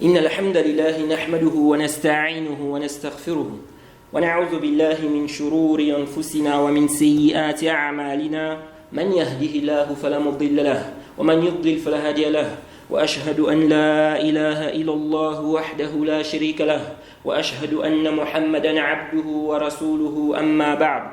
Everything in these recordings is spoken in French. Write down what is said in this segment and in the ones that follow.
إن الحمد لله نحمده ونستعينه ونستغفره ونعوذ بالله من شرور أنفسنا ومن سيئات أعمالنا من يهده الله فلا مضل له ومن يضلل فلا هادي له وأشهد أن لا إله إلا الله وحده لا شريك له وأشهد أن محمدا عبده ورسوله أما بعد.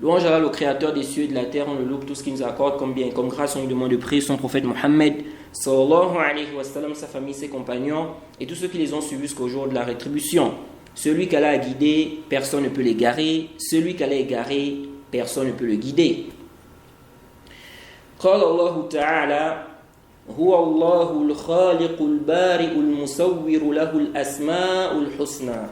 Louange à Allah, le créateur des cieux et de la terre, on le loue tout ce qu'il nous accorde comme bien et comme grâce, on lui demande de prier son prophète Mohammed sallallahu alayhi wa sallam, sa famille, ses compagnons et tous ceux qui les ont suivis jusqu'au jour de la rétribution. Celui qu'Allah a guidé, personne ne peut l'égarer. Celui qu'Allah a égaré, personne ne peut le guider. قال الله تعالى هو الله الخالق البارئ المصور له الأسماء الحسنى.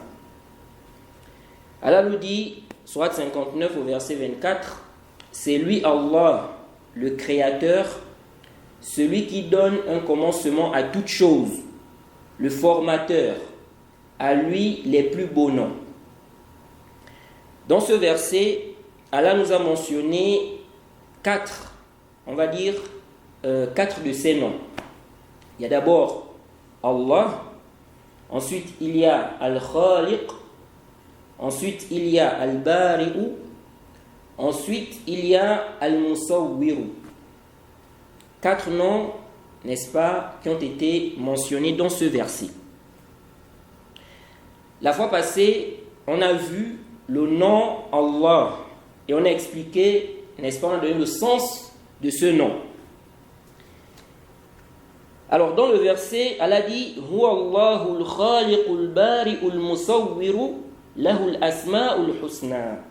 Allah nous dit, Surat 59 au verset 24, c'est lui Allah, le créateur, celui qui donne un commencement à toute chose, le formateur, à lui les plus beaux noms. Dans ce verset, Allah nous a mentionné quatre de ces noms. Il y a d'abord Allah, ensuite il y a Al-Khaliq, ensuite il y a Al-Bari'u, ensuite il y a Al-Musawwiru. Quatre noms, n'est-ce pas, qui ont été mentionnés dans ce verset. La fois passée, on a vu le nom Allah et on a expliqué, n'est-ce pas, on a donné le sens de ce nom. Alors dans le verset, Allah dit Huwa Allahul Khaliqul Bari'ul Musawwiru Lahul Asma'ul Husna.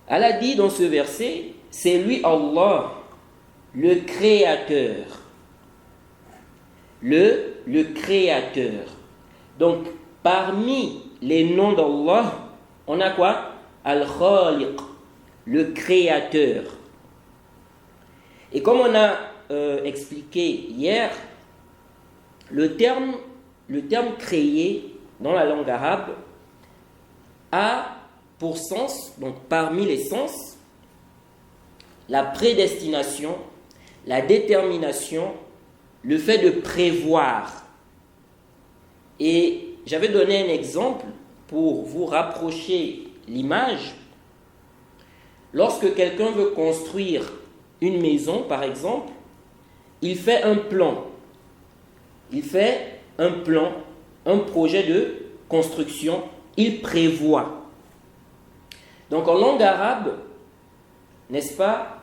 Allah dit dans ce verset, c'est lui Allah, le créateur. Le créateur. Donc, parmi les noms d'Allah, on a quoi? Al-Khaliq, le créateur. Et comme on a expliqué hier, le terme créé dans la langue arabe a pour sens, donc parmi les sens, la prédestination, la détermination, le fait de prévoir. Et j'avais donné un exemple pour vous rapprocher l'image. Lorsque quelqu'un veut construire une maison, par exemple, il fait un plan. Il fait un plan, un projet de construction, il prévoit. Donc en langue arabe, n'est-ce pas,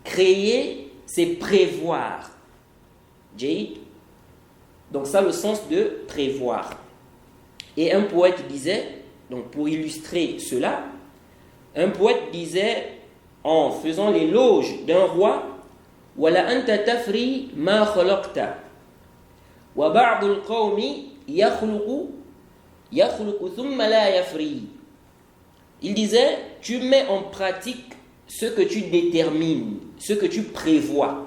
créer, c'est prévoir. Jay. Donc ça, le sens de prévoir. Et un poète disait, donc pour illustrer cela, un poète disait, en faisant l'éloge d'un roi, Wala anta tafri ma khalaqta wa ba'dul qawmi yakhluqu thumma la yafri. Il disait, tu mets en pratique ce que tu détermines, ce que tu prévois.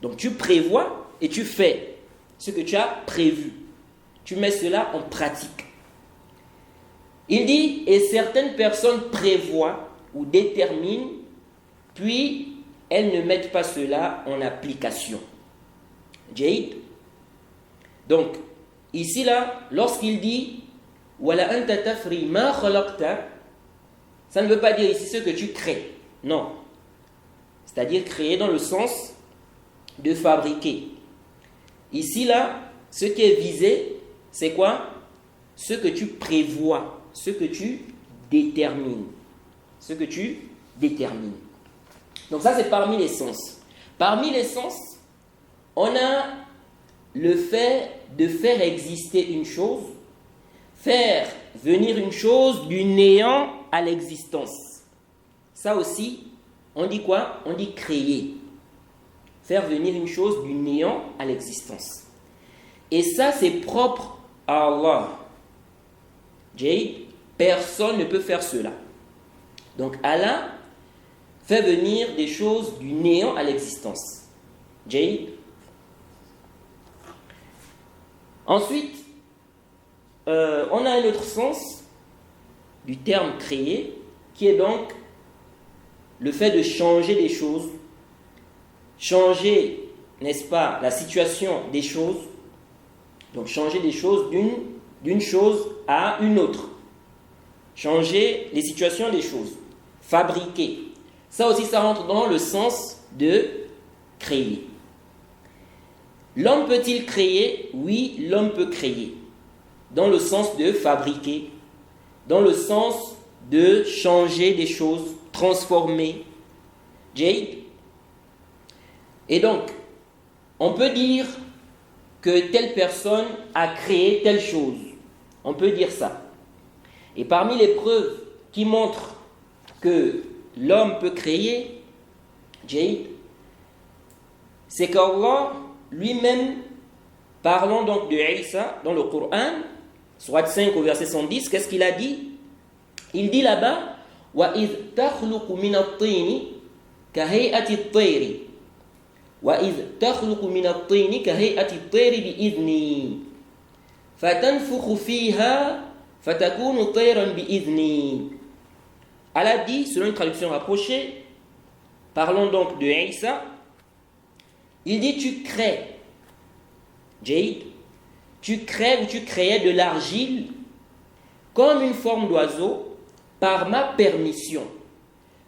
Donc tu prévois et tu fais ce que tu as prévu. Tu mets cela en pratique. Il dit, et certaines personnes prévoient ou déterminent, puis elles ne mettent pas cela en application. Jade. Donc, ici là, lorsqu'il dit Wala anta tafri ma khalaqta, ça ne veut pas dire ici ce que tu crées. Non. C'est-à-dire créer dans le sens de fabriquer. Ici là, ce qui est visé, c'est quoi? Ce que tu prévois, ce que tu détermines. Ce que tu détermines. Donc ça, c'est parmi les sens. Parmi les sens, on a le fait de faire exister une chose, faire venir une chose du néant à l'existence. Ça aussi, on dit quoi? On dit créer. Faire venir une chose du néant à l'existence. Et ça, c'est propre à Allah. Jade, personne ne peut faire cela. Donc Allah fait venir des choses du néant à l'existence. Jade. Ensuite, on a un autre sens du terme créer, qui est donc le fait de changer des choses, changer n'est-ce pas, la situation des choses, donc changer des choses d'une chose à une autre. Changer les situations des choses. Fabriquer. Ça aussi, ça rentre dans le sens de créer. L'homme peut-il créer? Oui, l'homme peut créer. Dans le sens de fabriquer. Dans le sens de changer des choses, transformer. Jade. Et donc, on peut dire que telle personne a créé telle chose. On peut dire ça. Et parmi les preuves qui montrent que l'homme peut créer, Jade, c'est qu'Allah lui-même, parlant donc de Isa dans le Coran, Sourate 5 au verset 110, qu'est-ce qu'il a dit? Il dit là-bas, وَإِذْ تَخْلُقُ مِنَ الطِّينِ كَهَيْئَةِ الطَّيْرِ وَإِذْ تَخْلُقُ مِنَ الطِّينِ كَهَيْئَةِ الطَّيْرِ بِإِذْنِي فَتَنْفُخُ فِيهَا فَتَكُونُ طَيْرًا بِإِذْنِي. Allah dit, selon une traduction rapprochée, parlons donc de Isa, il dit tu crées, Jade, tu crées ou tu créais de l'argile comme une forme d'oiseau par ma permission.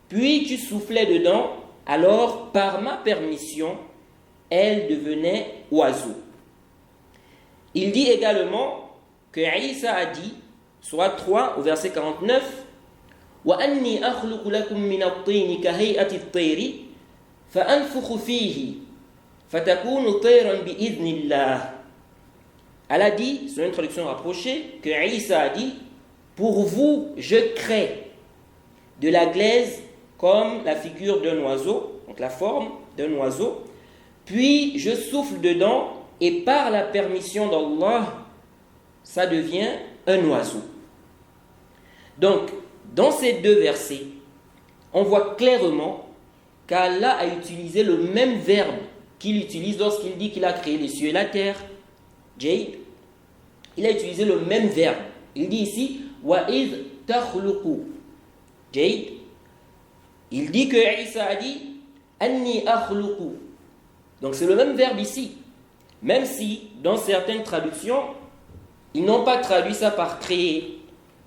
Puis tu soufflais dedans, alors par ma permission, elle devenait oiseau. Il dit également que Isa a dit, Sourate 3 au verset 49, وَأَنِّي أَخْلُقُ لَكُم مِّنَ الطِّينِ كَهَيْئَةِ الطَّيْرِ فَأَنفُخُ فِيهِ فَتَكُونُ طَيْرًا بِإِذْنِ اللَّهِ. Elle a dit, selon une traduction rapprochée, que Isa a dit, pour vous, je crée de la glaise comme la figure d'un oiseau, donc la forme d'un oiseau, puis je souffle dedans et par la permission d'Allah, ça devient un oiseau. Donc, dans ces deux versets, on voit clairement qu'Allah a utilisé le même verbe qu'il utilise lorsqu'il dit qu'il a créé les cieux et la terre. Jade, il a utilisé le même verbe. Il dit ici وَإِذْ تَخْلُقُ. Jade, il dit que Isa a dit أَنِّي أَخْلُقُ. Donc c'est le même verbe ici. Même si, dans certaines traductions, ils n'ont pas traduit ça par créer.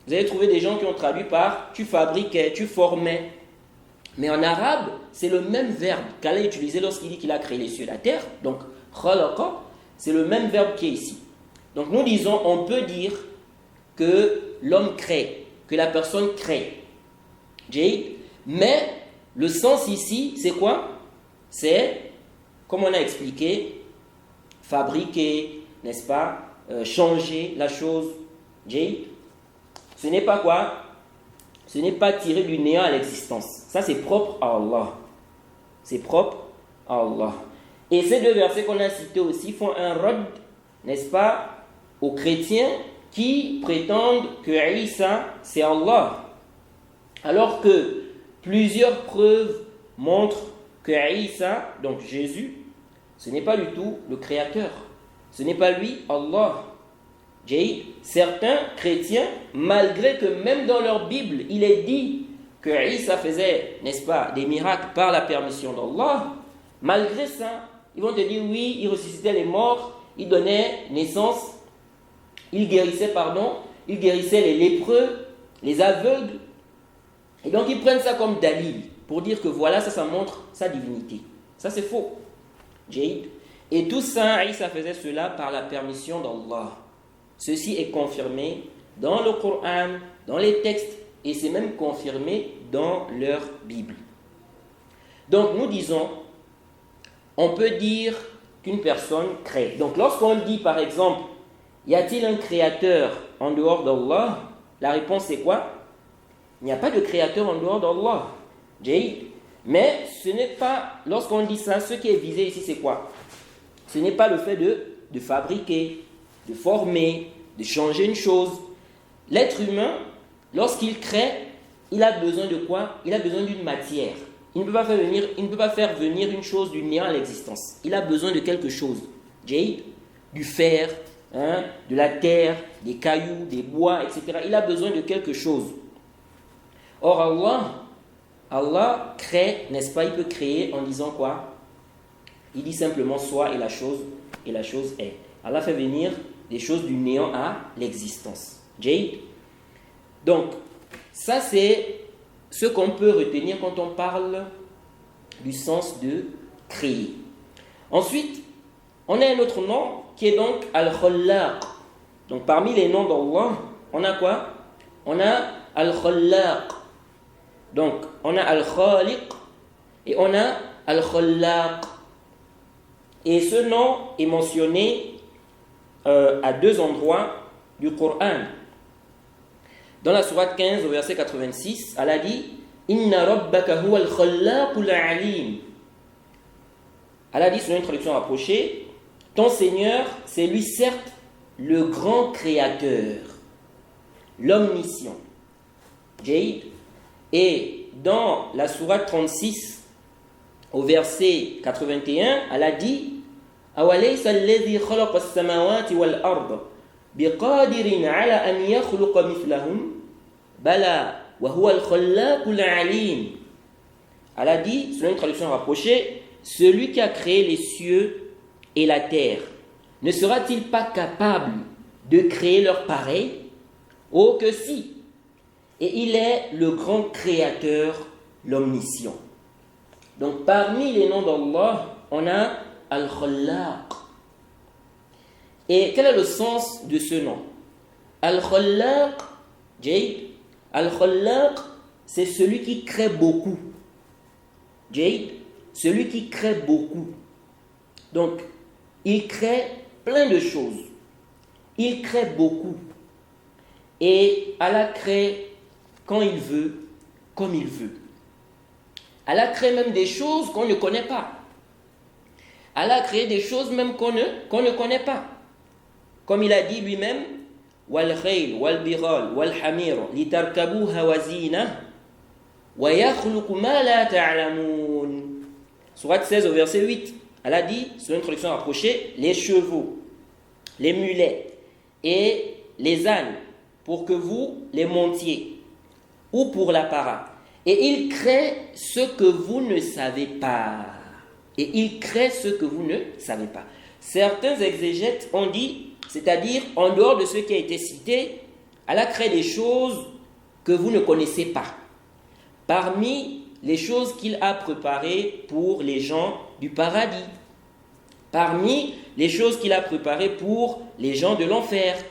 Vous allez trouver des gens qui ont traduit par tu fabriquais, tu formais. Mais en arabe, c'est le même verbe qu'Allah a utilisé lorsqu'il dit qu'il a créé les cieux et la terre. Donc, khalaqa, c'est le même verbe qui est ici. Donc nous disons, on peut dire que l'homme crée, que la personne crée. Mais le sens ici, c'est quoi? C'est, comme on a expliqué, fabriquer, n'est-ce pas? Changer la chose. Ce n'est pas quoi? Ce n'est pas tiré du néant à l'existence. Ça, c'est propre à Allah. C'est propre à Allah. Et ces deux versets qu'on a cités aussi font un rod, n'est-ce pas, aux chrétiens qui prétendent que Isa, c'est Allah. Alors que plusieurs preuves montrent que Isa, donc Jésus, ce n'est pas du tout le Créateur. Ce n'est pas lui, Allah. Certains chrétiens, malgré que même dans leur Bible, il est dit que Isa faisait, n'est-ce pas, des miracles par la permission d'Allah, malgré ça, ils vont te dire oui, il ressuscitait les morts, il donnait naissance, il guérissait les lépreux, les aveugles. Et donc ils prennent ça comme dalil pour dire que voilà, ça montre sa divinité. Ça c'est faux. Et tout ça, Isa faisait cela par la permission d'Allah. Ceci est confirmé dans le Coran, dans les textes, et c'est même confirmé dans leur Bible. Donc nous disons, on peut dire qu'une personne crée. Donc lorsqu'on dit par exemple, y a-t-il un créateur en dehors d'Allah? La réponse c'est quoi? Il n'y a pas de créateur en dehors d'Allah. Mais ce n'est pas, lorsqu'on dit ça, ce qui est visé ici c'est quoi? Ce n'est pas le fait de fabriquer, de former, de changer une chose. L'être humain, lorsqu'il crée, il a besoin de quoi? Il a besoin d'une matière. Il ne peut pas faire venir une chose du néant à l'existence. Il a besoin de quelque chose. Du fer, de la terre, des cailloux, des bois, etc. Il a besoin de quelque chose. Or Allah crée, n'est-ce pas? Il peut créer en disant quoi? Il dit simplement soit et la chose est. Allah fait venir des choses du néant à l'existence. Jade. Donc, ça c'est ce qu'on peut retenir quand on parle du sens de créer. Ensuite, on a un autre nom qui est donc Al-Khallaq. Donc, parmi les noms d'Allah, on a quoi? On a Al-Khallaq. Donc, on a Al-Khaliq et on a Al-Khallaq. Et ce nom est mentionné à 2 endroits du Coran. Dans la sourate 15, au verset 86, Allah dit Inna rabbaka huwa al-khallaqul alim. Allah dit, selon une traduction rapprochée, ton Seigneur, c'est lui certes le grand créateur, l'omniscient. Jade. Et dans la sourate 36, au verset 81, Allah dit Awalaysa alladhi khalaqa as-samawati wal arda biqadirin ala an yakhluqa mithlahum bala wa huwa al-khallaqul alim. Allah dit, selon une traduction rapprochée, celui qui a créé les cieux et la terre, ne sera-t-il pas capable de créer leur pareil? Oh que si! Et il est le grand créateur, l'omniscient. Donc parmi les noms d'Allah, on a Al-Khallaq. Et quel est le sens de ce nom? Al-Khallaq, Jade, Al-Khallaq, c'est celui qui crée beaucoup. Jade, celui qui crée beaucoup. Donc, il crée plein de choses. Il crée beaucoup. Et Allah crée quand il veut, comme il veut. Allah crée même des choses qu'on ne connaît pas. Allah a créé des choses même qu'on ne connaît pas. Comme il a dit lui-même, wal khayl wal bighal wal hamir litarkabuha wa zina wa yakhluqu ma la ta'lamun. Sourate 16 au verset 8. Allah dit, selon une traduction rapprochée, les chevaux, les mulets et les ânes pour que vous les montiez ou pour l'apparat. Et il crée ce que vous ne savez pas. Et il crée ce que vous ne savez pas. Certains exégètes ont dit, c'est-à-dire en dehors de ce qui a été cité, Allah crée des choses que vous ne connaissez pas. Parmi les choses qu'il a préparées pour les gens du paradis. Parmi les choses qu'il a préparées pour les gens de l'enfer,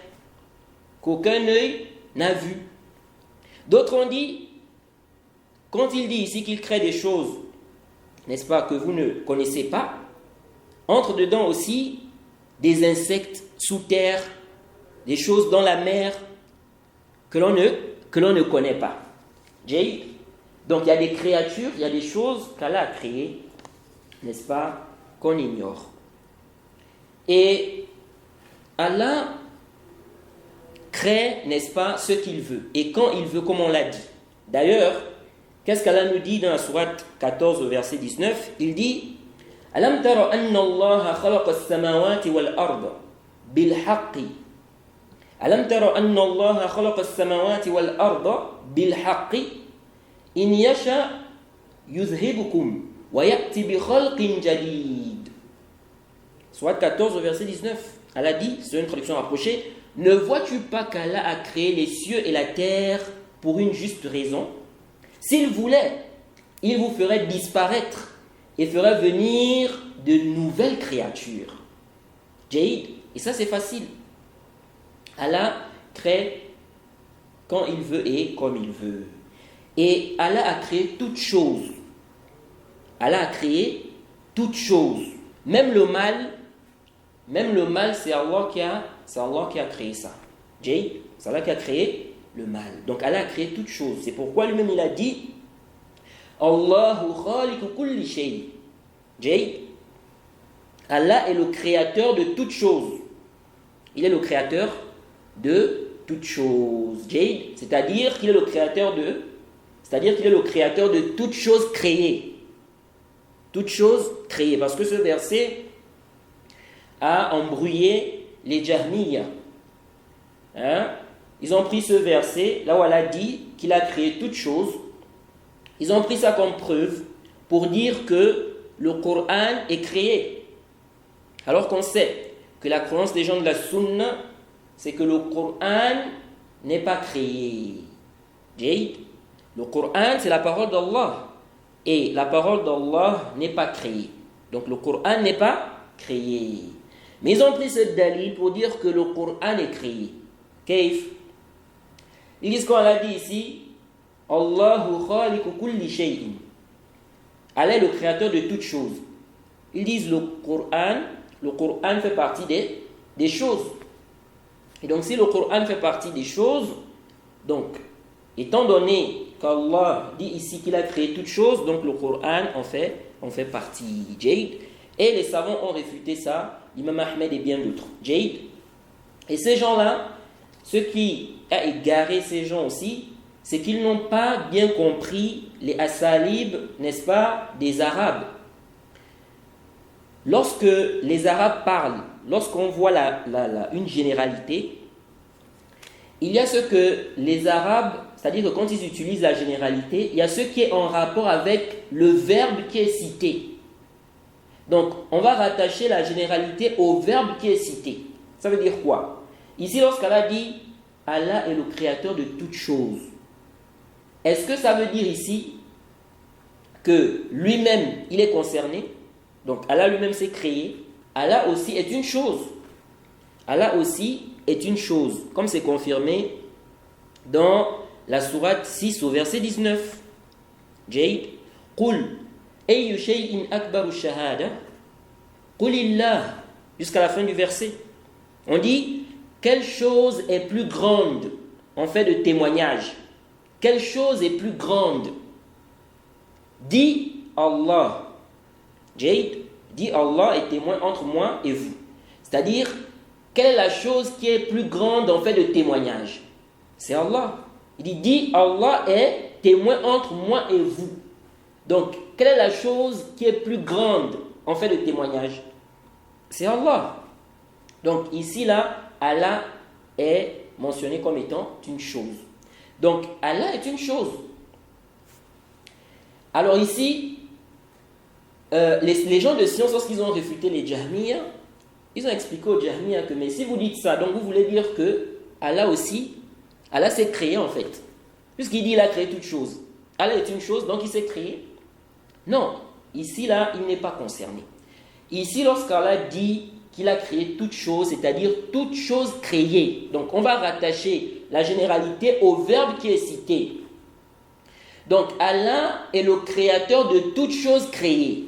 qu'aucun œil n'a vu. D'autres ont dit, quand il dit ici qu'il crée des choses, n'est-ce pas, que vous ne connaissez pas, entre dedans aussi des insectes sous terre, des choses dans la mer que l'on ne connaît pas. Jay. Donc il y a des créatures, il y a des choses qu'Allah a créées, n'est-ce pas, qu'on ignore. Et Allah crée, n'est-ce pas, ce qu'il veut. Et quand il veut, comme on l'a dit. D'ailleurs, qu'est-ce qu'Allah nous dit dans la sourate 14 au verset 19? Il dit Alam tara anna Allah khalaqa as-samawati wal arda bil haqqi. Alam tara anna Allah khalaqa as-samawati wal arda bil haqqi. In yasha yuzhibukum wa ya'ti bi khalqin jadid. Sourate 14 au verset 19. Allah dit, c'est une traduction rapprochée, ne vois-tu pas qu'Allah a créé les cieux et la terre pour une juste raison? S'il voulait, il vous ferait disparaître et ferait venir de nouvelles créatures. Jade, et ça c'est facile. Allah crée quand il veut et comme il veut. Et Allah a créé toutes choses. Allah a créé toutes choses. Même le mal, c'est Allah qui a créé ça. Jade, c'est Allah qui a créé le mal. Donc Allah a créé toutes choses. C'est pourquoi lui-même il a dit Allahu khaliqu kulli shay. Jay. Allah est le créateur de toutes choses. Il est le créateur de toutes choses. Jay. C'est-à-dire qu'il est le créateur de toutes choses créées. Toutes choses créées. Parce que ce verset a embrouillé les Jahmiyyah. Ils ont pris ce verset, là où Allah dit qu'il a créé toutes choses. Ils ont pris ça comme preuve pour dire que le Coran est créé. Alors qu'on sait que la croyance des gens de la Sunna, c'est que le Coran n'est pas créé. Le Coran, c'est la parole d'Allah. Et la parole d'Allah n'est pas créée. Donc le Coran n'est pas créé. Mais ils ont pris ce dalil pour dire que le Coran est créé. Kaif? Ils disent qu'on l'a dit ici, Allahu khaliqu kulli shay'in. Allah est le créateur de toutes choses. Ils disent le Coran fait partie des choses. Et donc si le Coran fait partie des choses, donc étant donné qu'Allah dit ici qu'il a créé toutes choses, donc le Coran en fait partie. Jade. Et les savants ont réfuté ça, l'imam Ahmed et bien d'autres. Jade. Et ces gens-là, ce qui a égaré ces gens aussi, c'est qu'ils n'ont pas bien compris les asalib, n'est-ce pas, des Arabes. Lorsque les Arabes parlent, lorsqu'on voit une généralité, il y a ce que les Arabes, c'est-à-dire que quand ils utilisent la généralité, il y a ce qui est en rapport avec le verbe qui est cité. Donc, on va rattacher la généralité au verbe qui est cité. Ça veut dire quoi? Ici, lorsqu'Allah dit « Allah est le créateur de toutes choses », est-ce que ça veut dire ici que lui-même, il est concerné? Donc, Allah lui-même s'est créé. Allah aussi est une chose. Allah aussi est une chose, comme c'est confirmé dans la sourate 6 au verset 19. Jade. Qul ayyu shay'in akbaru shahada. Qulillah. Jusqu'à la fin du verset. On dit, quelle chose est plus grande en fait de témoignage? Quelle chose est plus grande? Dit Allah. Jade, dit Allah est témoin entre moi et vous. C'est-à-dire, quelle est la chose qui est plus grande en fait de témoignage? C'est Allah. Il dit Allah est témoin entre moi et vous. Donc, quelle est la chose qui est plus grande en fait de témoignage? C'est Allah. Donc, ici, là, Allah est mentionné comme étant une chose. Donc, Allah est une chose. Alors ici, les gens de science, lorsqu'ils ont réfuté les Jahmiya, ils ont expliqué aux Jahmiya que, mais si vous dites ça, donc vous voulez dire que Allah aussi, Allah s'est créé en fait. Puisqu'il dit qu'il a créé toutes choses. Allah est une chose, donc il s'est créé. Non, ici là, il n'est pas concerné. Ici, lorsqu'Allah dit qu'il a créé toutes choses, c'est-à-dire toutes choses créées. Donc, on va rattacher la généralité au verbe qui est cité. Donc, Allah est le créateur de toutes choses créées.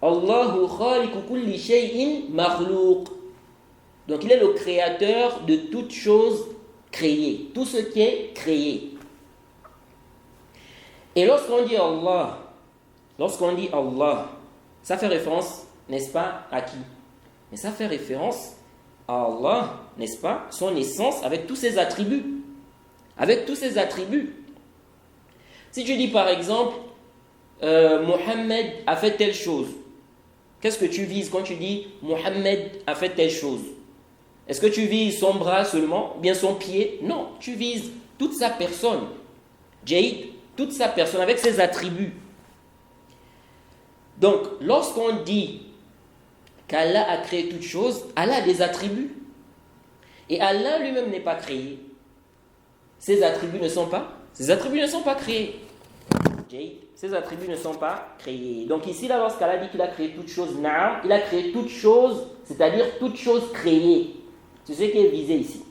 Allahu khaliqu kulli shay'in makhluq. Donc, il est le créateur de toutes choses créées. Tout ce qui est créé. Et lorsqu'on dit Allah, ça fait référence, n'est-ce pas, à qui? Mais ça fait référence à Allah, n'est-ce pas, son essence avec tous ses attributs. Avec tous ses attributs. Si tu dis par exemple, Mohammed a fait telle chose, qu'est-ce que tu vises quand tu dis Mohammed a fait telle chose? Est-ce que tu vises son bras seulement, ou bien son pied? Non, tu vises toute sa personne. Jade, toute sa personne avec ses attributs. Donc, lorsqu'on dit qu'Allah a créé toutes choses, Allah a des attributs. Et Allah lui-même n'est pas créé. Ses attributs ne sont pas créés. Ses attributs ne sont pas créés. Donc ici, là, lorsqu'Allah dit qu'il a créé toutes choses, il a créé toutes choses, c'est-à-dire toutes choses créées. C'est ce qui est visé ici.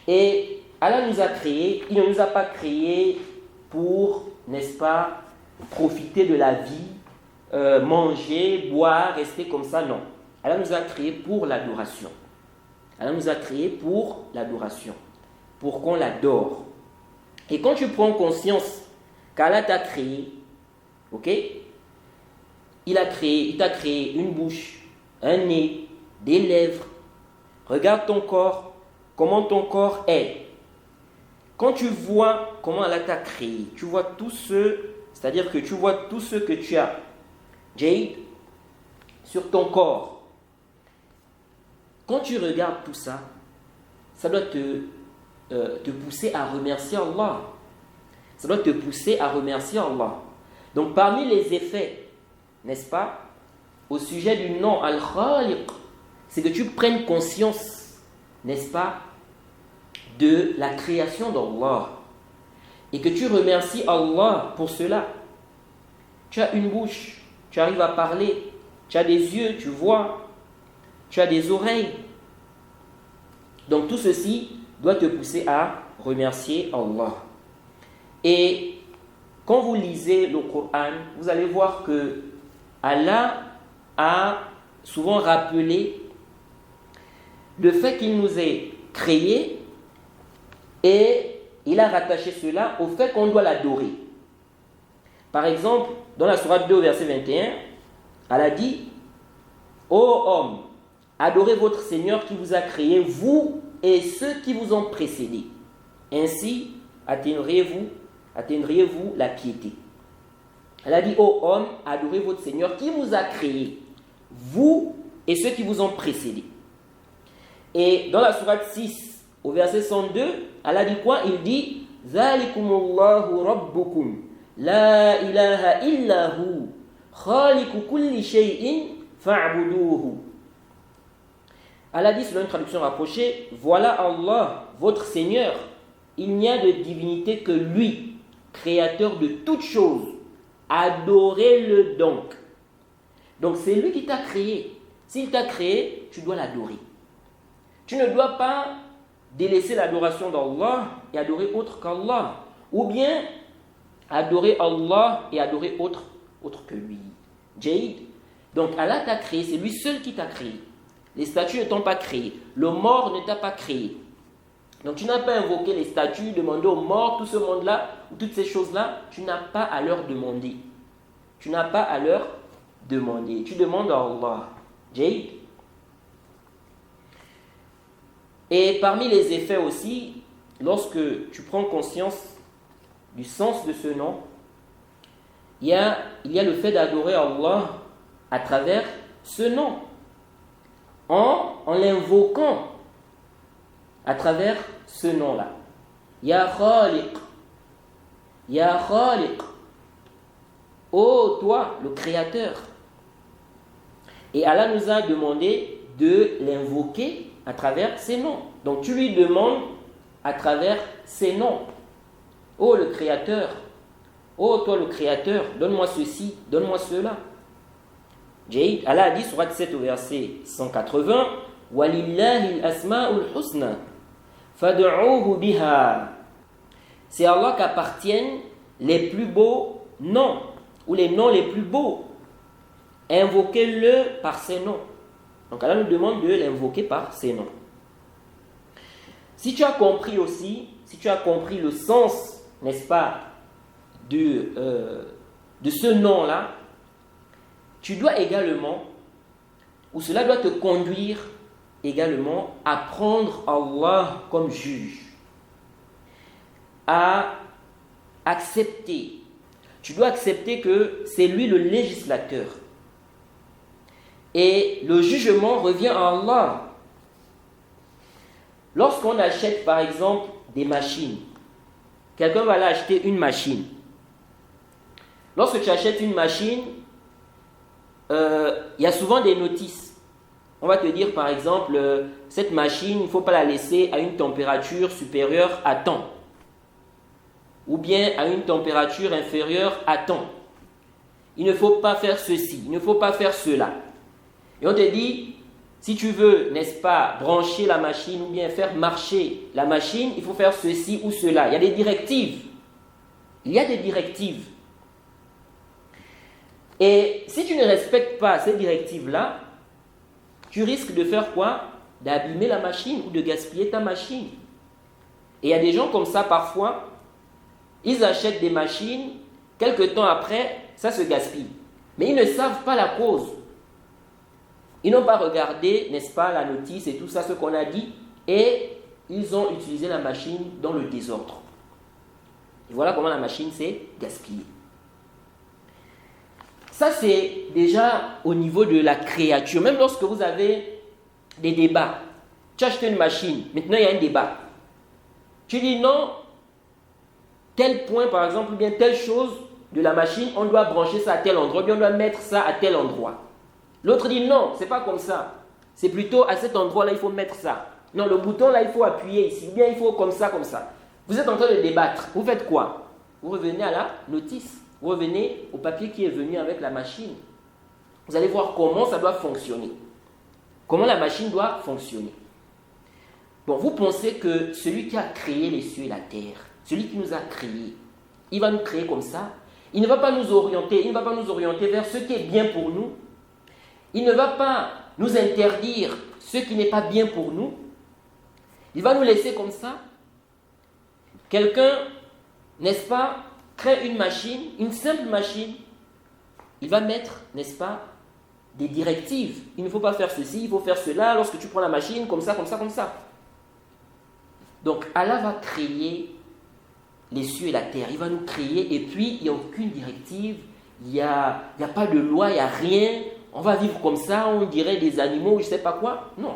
Et Allah nous a créés, il ne nous a pas créés pour, n'est-ce pas, profiter de la vie, manger, boire, rester comme ça, non. Allah nous a créés pour l'adoration. Allah nous a créés pour l'adoration, pour qu'on l'adore. Et quand tu prends conscience qu'Allah t'a créé, ok, il t'a créé une bouche, un nez, des lèvres. Regarde ton corps, comment ton corps est. Quand tu vois comment Allah t'a créé, tu vois c'est-à-dire que tu vois tout ce que tu as, Jade, sur ton corps. Quand tu regardes tout ça, ça doit te pousser à remercier Allah. Ça doit te pousser à remercier Allah. Donc parmi les effets, n'est-ce pas, au sujet du nom Al-Khaliq, c'est que tu prennes conscience, n'est-ce pas, de la création d'Allah. Et que tu remercies Allah pour cela. Tu as une bouche, tu arrives à parler, tu as des yeux, tu vois, tu as des oreilles. Donc tout ceci doit te pousser à remercier Allah. Et quand vous lisez le Coran, vous allez voir que Allah a souvent rappelé le fait qu'il nous ait créés et il a rattaché cela au fait qu'on doit l'adorer. Par exemple, dans la sourate 2, verset 21, Allah dit « Ô homme, adorez votre Seigneur qui vous a créé, vous et ceux qui vous ont précédés. Ainsi atteindriez-vous la piété. » Elle a dit, ô homme, adorez votre Seigneur qui vous a créé, vous et ceux qui vous ont précédés. Et dans la sourate 6, au verset 102, elle a dit quoi? Il dit, Zalikumullahu rabbukum, la ilaha illahu, khaliqu kulli shay'in fa'buduhu. Elle a dit, selon une traduction rapprochée, voilà Allah, votre Seigneur, il n'y a de divinité que lui, créateur de toutes choses. Adorez-le donc. Donc c'est lui qui t'a créé. S'il t'a créé, tu dois l'adorer. Tu ne dois pas délaisser l'adoration d'Allah et adorer autre qu'Allah. Ou bien adorer Allah et adorer autre que lui. Jaïd. Donc Allah t'a créé, c'est lui seul qui t'a créé. Les statues ne t'ont pas créé. Le mort ne t'a pas créé. Donc tu n'as pas invoqué les statues, demandé aux morts, tout ce monde-là, ou toutes ces choses-là, tu n'as pas à leur demander. Tu n'as pas à leur demander. Tu demandes à Allah. Jaïd. Et parmi les effets aussi, lorsque tu prends conscience du sens de ce nom, il y a le fait d'adorer Allah à travers ce nom. En l'invoquant à travers ce nom-là. Ya Khaliq. Ya Khaliq. Oh, toi, le Créateur. Et Allah nous a demandé de l'invoquer à travers ses noms. Donc tu lui demandes à travers ses noms. Oh, le Créateur. Oh, toi, le Créateur, donne-moi ceci, donne-moi cela. Allah a dit, surat 7 au verset 180, Walillahi al-asma'ul husna. Fad'uuhu biha. C'est à Allah qu'appartiennent les plus beaux noms, ou les noms les plus beaux. Invoquez-le par ses noms. Donc Allah nous demande de l'invoquer par ses noms. Si tu as compris aussi, si tu as compris le sens, n'est-ce pas, de ce nom-là, tu dois également, ou cela doit te conduire également à prendre Allah comme juge, à accepter. Tu dois accepter que c'est lui le législateur. Et le jugement revient à Allah. Lorsqu'on achète par exemple des machines, quelqu'un va aller acheter une machine. Lorsque tu achètes une machine, il y a souvent des notices. On va te dire par exemple, cette machine, il ne faut pas la laisser à une température supérieure à tant. Ou bien à une température inférieure à tant. Il ne faut pas faire ceci, il ne faut pas faire cela. Et on te dit, si tu veux, n'est-ce pas, brancher la machine ou bien faire marcher la machine, il faut faire ceci ou cela. Il y a des directives. Il y a des directives. Et si tu ne respectes pas ces directives-là, tu risques de faire quoi? D'abîmer la machine ou de gaspiller ta machine. Et il y a des gens comme ça parfois, ils achètent des machines, quelque temps après, ça se gaspille. Mais ils ne savent pas la cause. Ils n'ont pas regardé, n'est-ce pas, la notice et tout ça, ce qu'on a dit, et ils ont utilisé la machine dans le désordre. Et voilà comment la machine s'est gaspillée. Ça, c'est déjà au niveau de la créature. Même lorsque vous avez des débats, tu as acheté une machine, maintenant il y a un débat. Tu dis non, tel point, par exemple, ou bien telle chose de la machine, on doit brancher ça à tel endroit, ou bien on doit mettre ça à tel endroit. L'autre dit non, c'est pas comme ça. C'est plutôt à cet endroit-là, il faut mettre ça. Non, le bouton là, il faut appuyer ici, ou bien il faut comme ça, comme ça. Vous êtes en train de débattre. Vous faites quoi? Vous revenez à la notice. Vous revenez au papier qui est venu avec la machine. Vous allez voir comment ça doit fonctionner. Comment la machine doit fonctionner. Bon, vous pensez que celui qui a créé les cieux et la terre, celui qui nous a créés, il va nous créer comme ça? Il ne va pas nous orienter, vers ce qui est bien pour nous. Il ne va pas nous interdire ce qui n'est pas bien pour nous. Il va nous laisser comme ça. Quelqu'un, n'est-ce pas, crée une machine, une simple machine. Il va mettre, n'est-ce pas, des directives. Il ne faut pas faire ceci, il faut faire cela. Lorsque tu prends la machine, comme ça, comme ça, comme ça. Donc Allah va créer les cieux et la terre. Il va nous créer et puis il n'y a aucune directive. Il n'y a pas de loi, il n'y a rien. On va vivre comme ça, on dirait des animaux, je ne sais pas quoi. Non.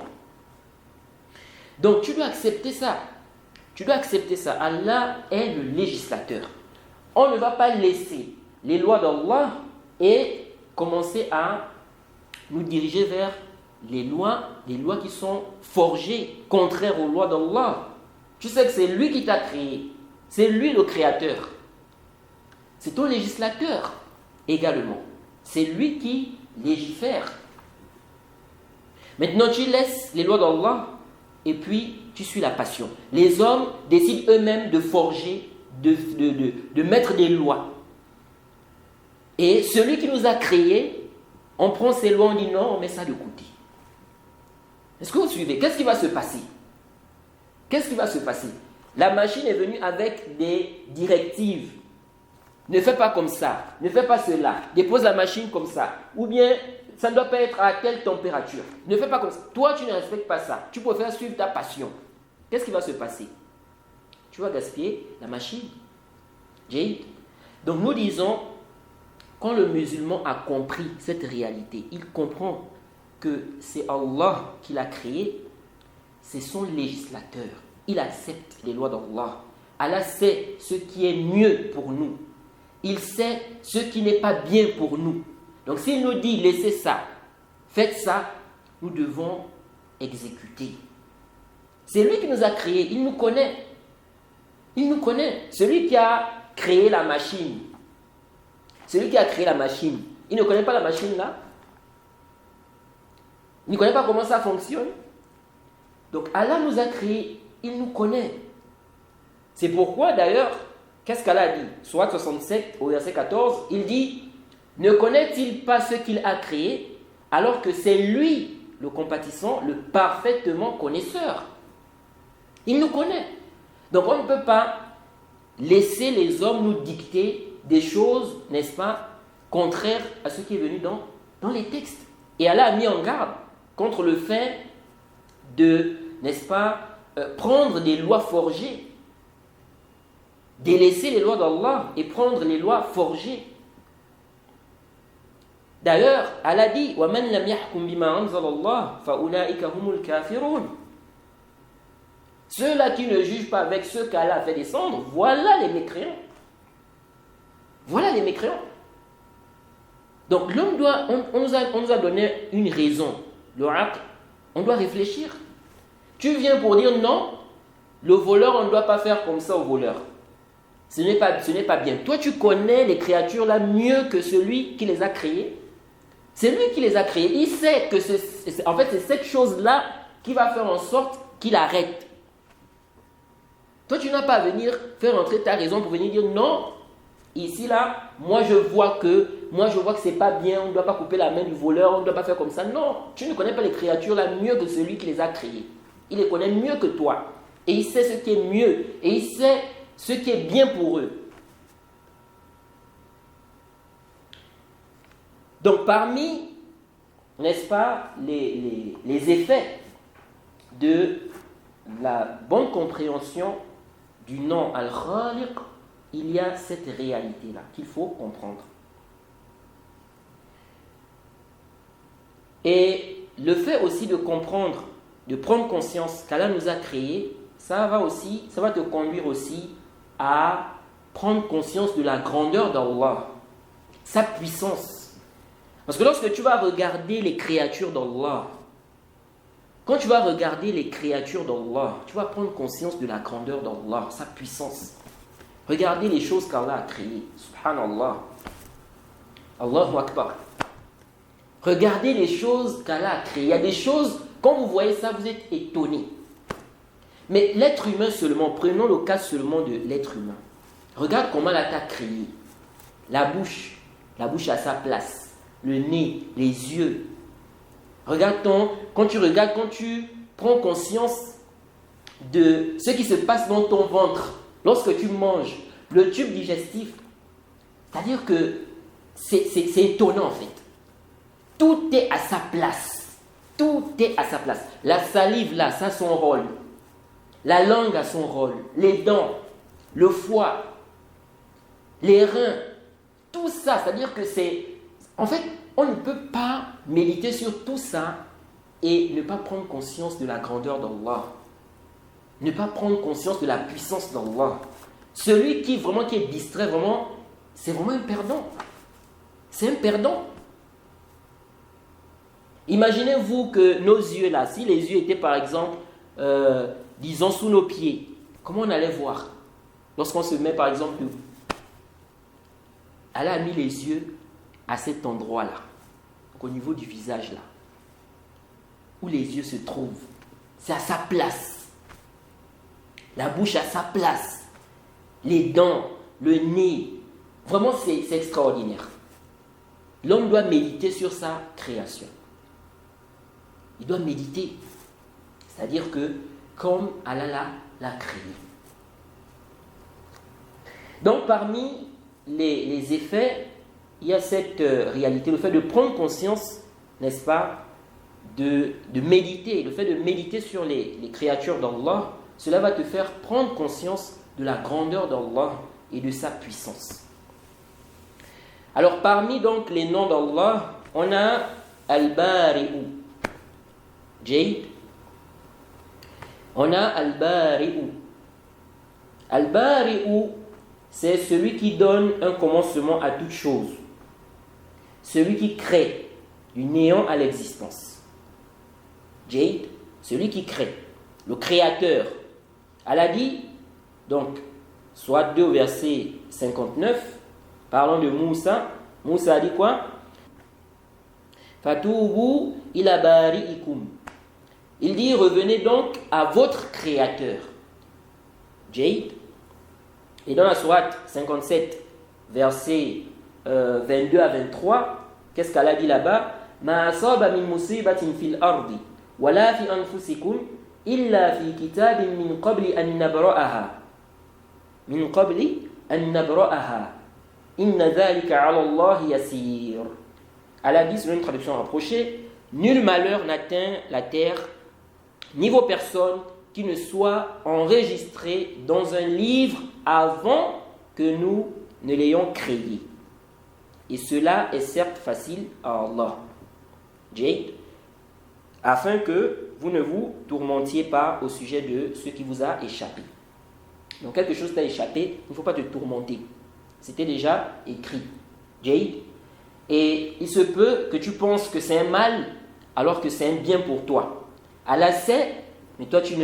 Donc tu dois accepter ça. Tu dois accepter ça. Allah est le législateur. On ne va pas laisser les lois d'Allah et commencer à nous diriger vers les lois qui sont forgées, contraires aux lois d'Allah. Tu sais que c'est lui qui t'a créé. C'est lui le créateur. C'est ton législateur également. C'est lui qui légifère. Maintenant, tu laisses les lois d'Allah et puis tu suis la passion. Les hommes décident eux-mêmes de forger, de mettre des lois. Et celui qui nous a créés, on prend ces lois, on dit non, on met ça de côté. Est-ce que vous suivez? Qu'est-ce qui va se passer? Qu'est-ce qui va se passer? La machine est venue avec des directives. Ne fais pas comme ça, ne fais pas cela, dépose la machine comme ça. Ou bien, ça ne doit pas être à telle température. Ne fais pas comme ça. Toi, tu ne respectes pas ça. Tu préfères suivre ta passion. Qu'est-ce qui va se passer? Tu vas gaspiller la machine. Jade. Donc nous disons, quand le musulman a compris cette réalité, il comprend que c'est Allah qui l'a créé, c'est son législateur. Il accepte les lois d'Allah. Allah sait ce qui est mieux pour nous. Il sait ce qui n'est pas bien pour nous. Donc s'il nous dit laissez ça, faites ça, nous devons exécuter. C'est lui qui nous a créés, il nous connaît. Il nous connaît. Celui qui a créé la machine, il ne connaît pas la machine là. Il ne connaît pas comment ça fonctionne. Donc Allah nous a créés, il nous connaît. C'est pourquoi d'ailleurs, qu'est-ce qu'Allah dit? Sourate 67 au verset 14, il dit: ne connaît-il pas ce qu'il a créé, alors que c'est lui, le compatissant, le parfaitement connaisseur? Il nous connaît. Donc on ne peut pas laisser les hommes nous dicter des choses, n'est-ce pas, contraires à ce qui est venu dans les textes. Et Allah a mis en garde contre le fait de, n'est-ce pas, prendre des lois forgées, délaisser les lois d'Allah et prendre les lois forgées. D'ailleurs, Allah dit: وَمَنْ لَمْ يَحْكُمْ بِمَا أَنزَلَ اللَّهُ فَأُولَٰئِكَ هُمُ الْكَافِرُونَ. Ceux-là qui ne jugent pas avec ceux qu'Allah a fait descendre, voilà les mécréants. Voilà les mécréants. Donc l'homme doit, on nous a donné une raison, le aql. On doit réfléchir. Tu viens pour dire non, le voleur, on ne doit pas faire comme ça au voleur. Ce n'est pas bien. Toi, tu connais les créatures là mieux que celui qui les a créées. C'est lui qui les a créées. Il sait que c'est cette chose-là qui va faire en sorte qu'il arrête. Toi, tu n'as pas à venir faire entrer ta raison pour venir dire non. Ici, là, moi je vois que c'est pas bien, on ne doit pas couper la main du voleur, on ne doit pas faire comme ça. Non, tu ne connais pas les créatures là mieux que celui qui les a créées. Il les connaît mieux que toi. Et il sait ce qui est mieux. Et il sait ce qui est bien pour eux. Donc parmi, n'est-ce pas, les effets de la bonne compréhension du nom Al-Khaliq, il y a cette réalité-là qu'il faut comprendre. Et le fait aussi de comprendre, de prendre conscience qu'Allah nous a créés, ça va te conduire aussi à prendre conscience de la grandeur d'Allah, sa puissance. Parce que lorsque tu vas regarder les créatures d'Allah, quand tu vas regarder les créatures d'Allah, tu vas prendre conscience de la grandeur d'Allah, sa puissance. Regardez les choses qu'Allah a créées. Subhanallah. Allahu Akbar. Regardez les choses qu'Allah a créées. Il y a des choses, quand vous voyez ça, vous êtes étonnés. Mais l'être humain seulement, prenons le cas seulement de l'être humain. Regarde comment Allah t'a créé. La bouche à sa place. Le nez, les yeux. Regarde quand tu prends conscience de ce qui se passe dans ton ventre, lorsque tu manges, le tube digestif, c'est-à-dire que c'est étonnant en fait. Tout est à sa place. Tout est à sa place. La salive là, ça a son rôle. La langue a son rôle. Les dents, le foie, les reins, tout ça, c'est-à-dire que c'est... En fait, on ne peut pas méditer sur tout ça et ne pas prendre conscience de la grandeur d'Allah. Ne pas prendre conscience de la puissance d'Allah. Celui qui est distrait, vraiment, c'est vraiment un perdant. C'est un perdant. Imaginez-vous que nos yeux là, si les yeux étaient par exemple, disons sous nos pieds, comment on allait voir? Lorsqu'on se met par exemple, Allah a mis les yeux à cet endroit-là, donc au niveau du visage là, où les yeux se trouvent. C'est à sa place. La bouche à sa place. Les dents, le nez. Vraiment, c'est extraordinaire. L'homme doit méditer sur sa création. Il doit méditer. C'est-à-dire que comme Allah l'a créé. Donc, parmi les effets, il y a cette réalité, le fait de prendre conscience, n'est-ce pas, de méditer, le fait de méditer sur les créatures d'Allah, cela va te faire prendre conscience de la grandeur d'Allah et de sa puissance. Alors, parmi donc les noms d'Allah, on a Al-Bari'u. Jade. On a Al-Bari'u. Al-Bari'u, c'est celui qui donne un commencement à toute chose. Celui qui crée du néant à l'existence. Jade, celui qui crée, le créateur. Allah dit, donc, soit 2 verset 59, parlant de Moussa. Moussa a dit quoi? Fatoubu ila bari'ikum. Il dit, revenez donc à votre créateur. Jade. Et dans la sourate 57, versets 22 à 23, qu'est-ce qu'Allah dit là-bas? Ma asaba min musibatin fil ardi, wala fi anfusikum, illa fi kitabin min qabli an nabra'aha. Min qabli an nabra'aha. Inna dhalika ala Allah yasir. Allah dit, selon une traduction rapprochée, nul malheur n'atteint la terre, ni vos personnes, qui ne soient enregistrées dans un livre avant que nous ne l'ayons créé. Et cela est certes facile à Allah. Jade, afin que vous ne vous tourmentiez pas au sujet de ce qui vous a échappé. Donc quelque chose t'a échappé, il ne faut pas te tourmenter. C'était déjà écrit. Jade. Et il se peut que tu penses que c'est un mal alors que c'est un bien pour toi. Allah sait, mais toi tu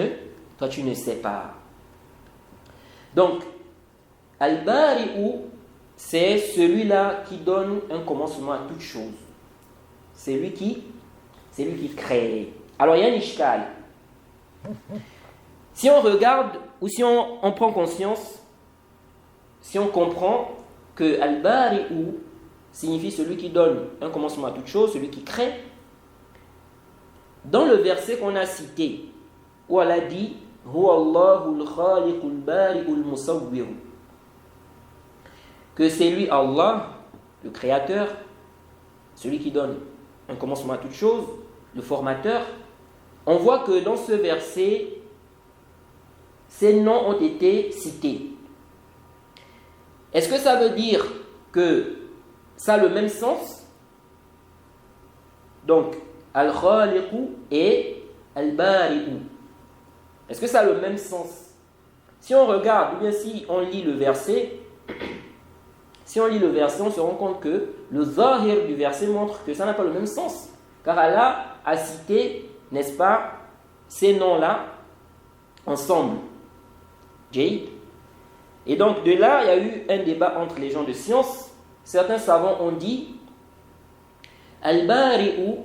ne sais pas. Donc, Al-Bari'u, c'est celui-là qui donne un commencement à toute chose. C'est lui qui crée. Alors, il y a un ishkal. Si on regarde, ou si on prend conscience, si on comprend que Al-Bari'u signifie celui qui donne un commencement à toute chose, celui qui crée, dans le verset qu'on a cité, où Allah dit Huwa Allahul Khaliqul Bari'ul Musawwir, que c'est lui Allah, le créateur, celui qui donne un commencement à toute chose, le formateur. On voit que dans ce verset, ces noms ont été cités. Est-ce que ça veut dire que ça a le même sens? Donc, Al-Khaliqu et Al-Bari'u. Est-ce que ça a le même sens? Si on regarde, ou bien si on lit le verset, si on lit le verset, on se rend compte que le zahir du verset montre que ça n'a pas le même sens. Car Allah a cité, n'est-ce pas, ces noms-là ensemble. Jay. Et donc de là, il y a eu un débat entre les gens de science. Certains savants ont dit Al-Bari'u,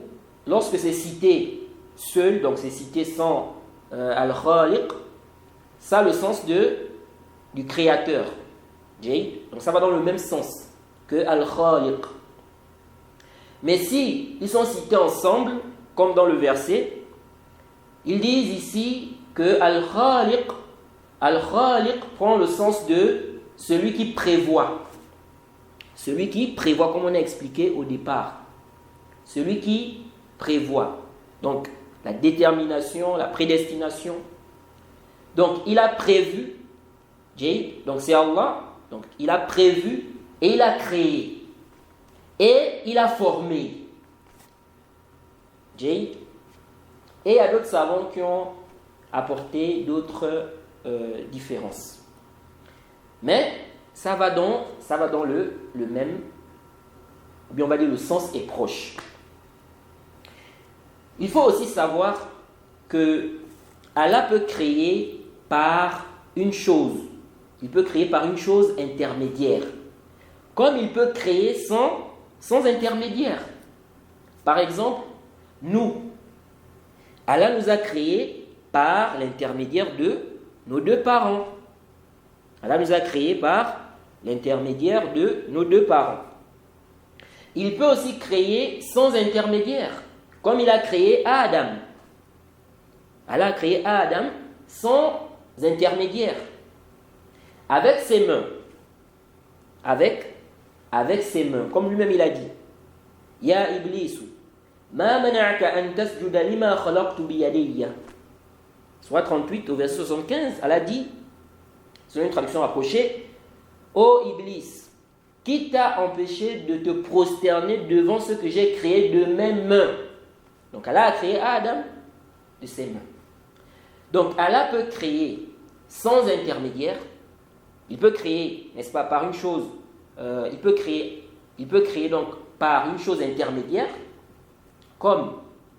lorsque c'est cité seul, donc c'est cité sans Al-Khaliq, ça a le sens du créateur. Jay. Donc ça va dans le même sens que Al-Khaliq. Mais si ils sont cités ensemble, comme dans le verset, ils disent ici que Al-Khaliq prend le sens de celui qui prévoit. Celui qui prévoit, comme on a expliqué au départ. Celui qui prévoit. Donc, la détermination, la prédestination. Donc, il a prévu. Donc, c'est Allah. Donc, il a prévu et il a créé. Et il a formé. Et il y a d'autres savants qui ont apporté d'autres différences. Mais ça va dans le même, ou bien on va dire le sens est proche. Il faut aussi savoir que Allah peut créer par une chose. Il peut créer par une chose intermédiaire. Comme il peut créer sans intermédiaire. Par exemple, nous. Allah nous a créés par l'intermédiaire de nos deux parents. Allah nous a créés par l'intermédiaire de nos deux parents. Il peut aussi créer sans intermédiaire, comme il a créé Adam. Allah a créé Adam sans intermédiaire, avec ses mains. Avec ses mains, comme lui-même il a dit. Ya Iblis, ma mana'aka an tasjuda lima khalaqtu biyadayya. Soit 38 au verset 75, Allah dit, selon une traduction rapprochée, ô Iblis, qui t'a empêché de te prosterner devant ce que j'ai créé de mes mains? Donc Allah a créé Adam de ses mains. Donc Allah peut créer sans intermédiaire. Il peut créer, n'est-ce pas, par une chose. Il peut créer donc par une chose intermédiaire, comme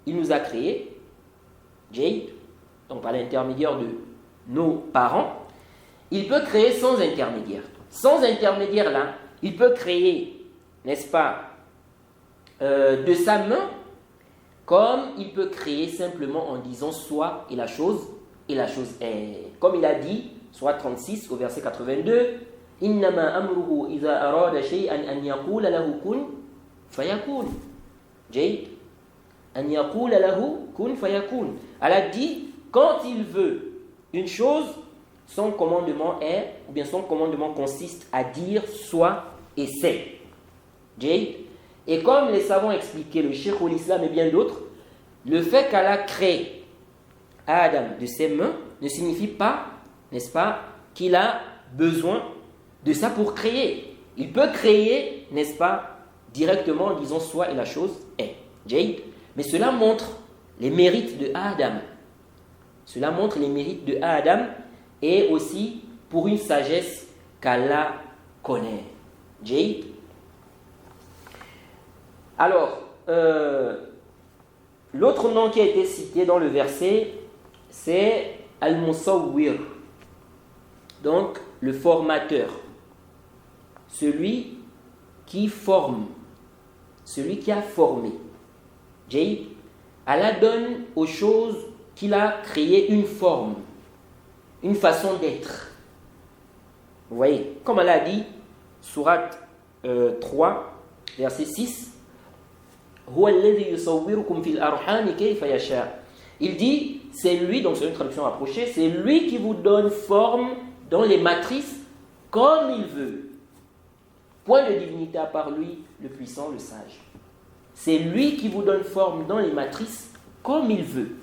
il nous a créé, Jade, donc par l'intermédiaire de nos parents. Il peut créer sans intermédiaire. Sans intermédiaire là, il peut créer, n'est-ce pas, de sa main, comme il peut créer simplement en disant soit et la chose est. Comme il a dit, soit 36 au verset 82, Innama amruhu iza arada shay'an an yaqula lahu kun fayakun. Jade, an yaqula lahu kun fayakun. Elle a dit, quand il veut une chose, son commandement est, ou bien son commandement consiste à dire soit et c'est. Jade. Et comme les savants expliquaient, le Cheikh l'Islam et bien d'autres, le fait qu'Allah crée Adam de ses mains ne signifie pas, n'est-ce pas, qu'il a besoin de ça pour créer. Il peut créer, n'est-ce pas, directement en disant soit et la chose est. Jade. Mais cela montre les mérites de Adam. Cela montre les mérites de Adam et aussi pour une sagesse qu'Allah connaît. Jade. Alors, l'autre nom qui a été cité dans le verset, c'est Al-Musawwir. Donc, le formateur. Celui qui forme. Celui qui a formé. Jade. Allah donne aux choses qu'il a créées une forme, une façon d'être. Vous voyez, comme Allah a dit, sourate 3, verset 6, il dit, c'est lui, donc c'est une traduction rapprochée, c'est lui qui vous donne forme dans les matrices comme il veut. Point de divinité à part lui, le puissant, le sage. C'est lui qui vous donne forme dans les matrices comme il veut.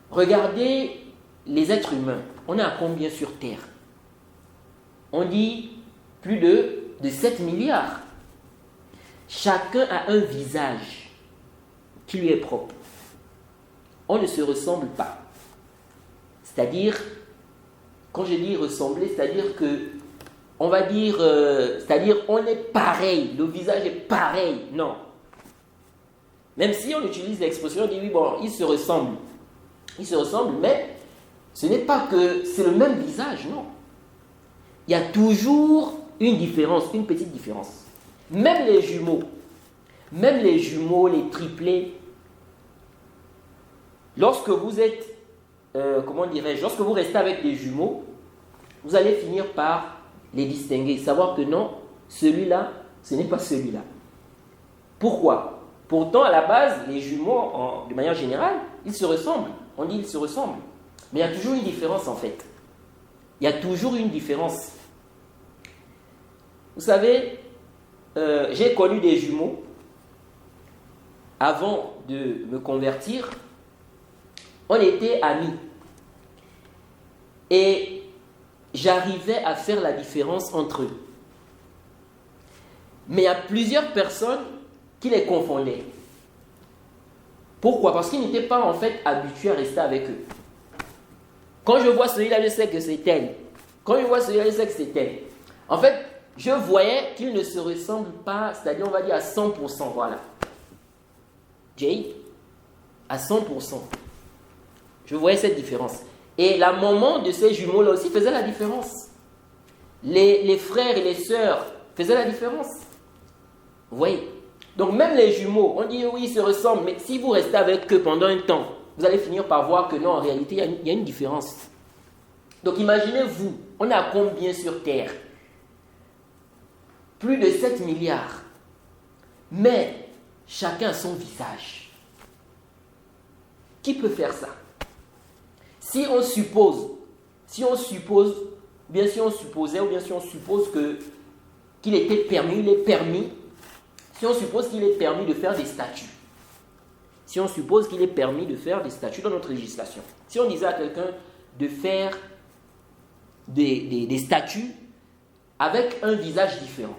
Regardez les êtres humains. On est à combien sur Terre? On dit plus de 7 milliards. Chacun a un visage qui lui est propre. On ne se ressemble pas. C'est-à-dire, quand je dis ressembler, c'est-à-dire que on va dire, c'est-à-dire on est pareil, le visage est pareil. Non. Même si on utilise l'expression, on dit oui, bon, ils se ressemblent. Ils se ressemblent, mais ce n'est pas que c'est le même visage, non. Il y a toujours une différence, une petite différence. Même les jumeaux, les triplés, lorsque vous êtes, lorsque vous restez avec des jumeaux, vous allez finir par les distinguer, savoir que non, celui-là, ce n'est pas celui-là. Pourquoi? Pourtant, à la base, les jumeaux, de manière générale, ils se ressemblent. On dit ils se ressemblent. Mais il y a toujours une différence, en fait. Il y a toujours une différence. Vous savez, j'ai connu des jumeaux avant de me convertir. On était amis. Et j'arrivais à faire la différence entre eux. Mais il y a plusieurs personnes qui les confondaient. Pourquoi? Parce qu'ils n'étaient pas en fait habitués à rester avec eux. Quand je vois celui-là, je sais que c'est elle. Quand je vois celui-là, je sais que c'est elle. En fait, je voyais qu'ils ne se ressemblent pas, c'est-à-dire on va dire à 100%, voilà. Jade, à 100%. Je voyais cette différence. Et la maman de ces jumeaux-là aussi faisait la différence. Les frères et les sœurs faisaient la différence. Vous voyez? Donc même les jumeaux, on dit oui, ils se ressemblent, mais si vous restez avec eux pendant un temps, vous allez finir par voir que non, en réalité, il y a une différence. Donc imaginez-vous, on est à combien sur Terre? Plus de 7 milliards. Mais chacun a son visage. Qui peut faire ça? Si on suppose, si on suppose qu'il était permis, il est permis, si on suppose qu'il est permis de faire des statuts, si on suppose qu'il est permis de faire des statuts dans notre législation, si on disait à quelqu'un de faire des statuts avec un visage différent,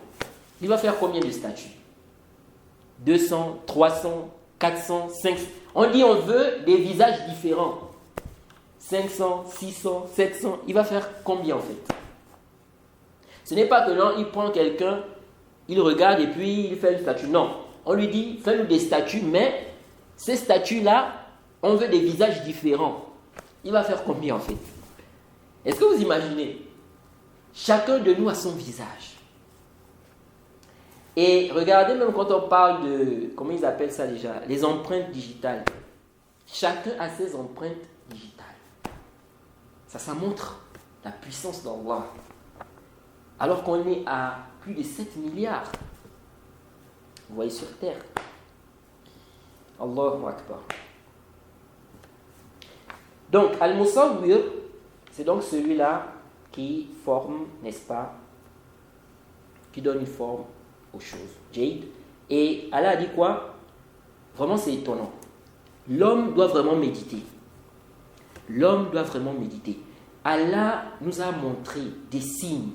il va faire combien de statuts? 200, 300, 400, 500. On dit on veut des visages différents. 500, 600, 700. Il va faire combien en fait? Ce n'est pas que non, il prend quelqu'un, il regarde et puis il fait une statue. Non. On lui dit, fais-nous des statues, mais ces statues-là, on veut des visages différents. Il va faire combien en fait? Est-ce que vous imaginez? Chacun de nous a son visage. Et regardez, même quand on parle de, comment ils appellent ça déjà? Les empreintes digitales. Chacun a ses empreintes digitales. Ça montre la puissance d'Allah. Alors qu'on est à plus de 7 milliards. Vous voyez sur Terre. Allahu Akbar. Donc, Al-Musawwir, c'est donc celui-là qui forme, n'est-ce pas, qui donne une forme aux choses. Jade. Et Allah a dit quoi? Vraiment, c'est étonnant. L'homme doit vraiment méditer. L'homme doit vraiment méditer. Allah nous a montré des signes.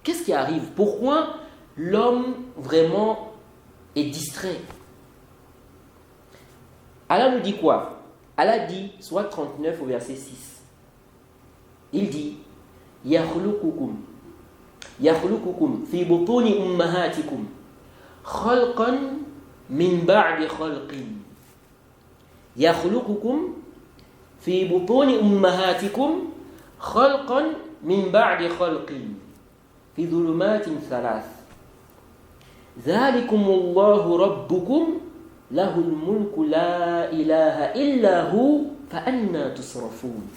Qu'est-ce qui arrive? Pourquoi l'homme vraiment est distrait? Allah nous dit quoi? Allah dit, soit 39 au verset 6. Il dit, yakhluqukum fi butuni ummahatikum khalqan min ba'di khalqin. Yakhluqukum fi butuni ummahatikum khalqan min ba'di khalqin fi dhulumatin thalath. ذلكم الله ربكم له الملك لا إله إلا هو فأنا تصرفون.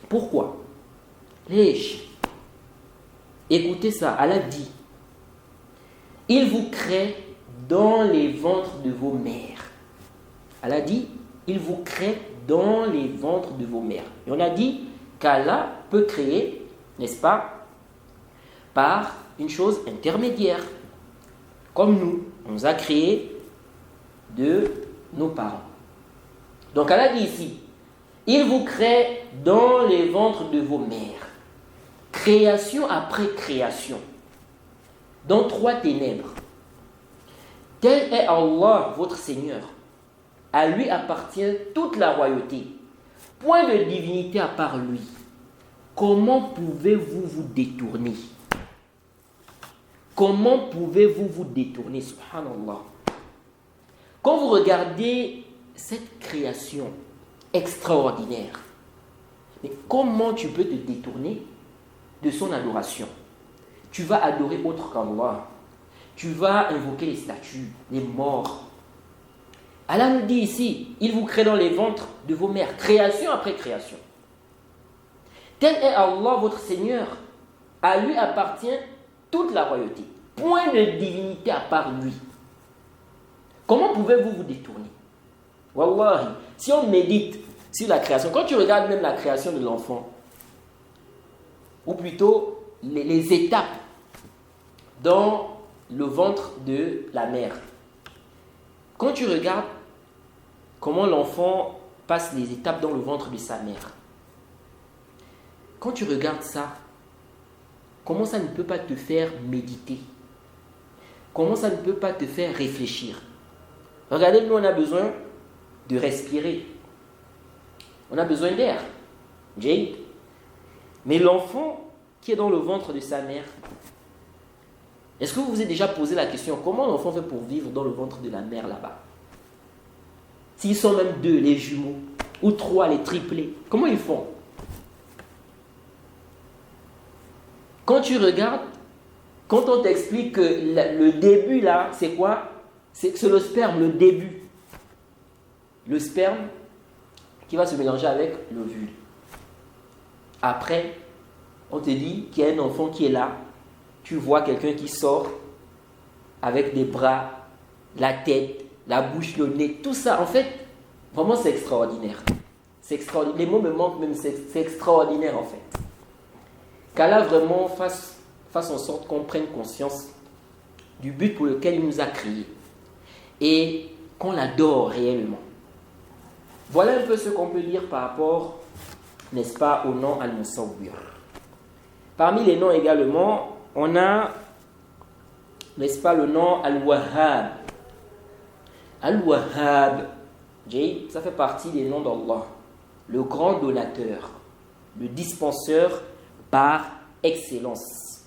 Pourquoi? Écoutez ça, Allah dit, il vous crée dans les ventres de vos mères. Allah dit, il vous crée dans les ventres de vos mères. Et on a dit qu'Allah peut créer, n'est-ce pas, par une chose intermédiaire. Comme nous, on nous a créé de nos parents. Donc Allah dit ici, il vous crée dans les ventres de vos mères. Création après création. Dans 3 ténèbres. Tel est Allah, votre Seigneur. À lui appartient toute la royauté. Point de divinité à part lui. comment pouvez-vous vous détourner? Comment pouvez-vous vous détourner? Subhanallah. Quand vous regardez cette création extraordinaire, mais comment tu peux te détourner de son adoration? Tu vas adorer autre qu'Allah. Tu vas invoquer les statues, les morts. Allah nous dit ici, il vous crée dans les ventres de vos mères, création après création. Tel est Allah, votre Seigneur. À lui appartient toute la royauté. Point de divinité à part lui. Comment pouvez-vous vous détourner? Wallahi, si on médite sur la création, quand tu regardes même la création de l'enfant, ou plutôt les étapes dans le ventre de la mère, quand tu regardes comment l'enfant passe les étapes dans le ventre de sa mère, quand tu regardes ça, comment ça ne peut pas te faire méditer? Comment ça ne peut pas te faire réfléchir? Regardez, nous on a besoin de respirer. On a besoin d'air. Jade. Mais l'enfant qui est dans le ventre de sa mère, est-ce que vous vous êtes déjà posé la question, comment l'enfant fait pour vivre dans le ventre de la mère là-bas? S'ils sont même deux, les jumeaux, ou trois, les triplés, comment ils font? Quand tu regardes, quand on t'explique que le début là, c'est quoi? C'est le sperme, le début. Le sperme qui va se mélanger avec l'ovule. Après, on te dit qu'il y a un enfant qui est là. Tu vois quelqu'un qui sort avec des bras, la tête, la bouche, le nez, tout ça. En fait, vraiment c'est extraordinaire. C'est extraordinaire. Les mots me manquent même, c'est extraordinaire en fait. Qu'Allah vraiment fasse en sorte qu'on prenne conscience du but pour lequel il nous a créés et qu'on l'adore réellement. Voilà un peu ce qu'on peut dire par rapport, n'est-ce pas, au nom Al-Musawwir. Parmi les noms également, on a, n'est-ce pas, le nom Al-Wahhab. Al-Wahhab, ça fait partie des noms d'Allah, le grand donateur, le dispenseur par excellence.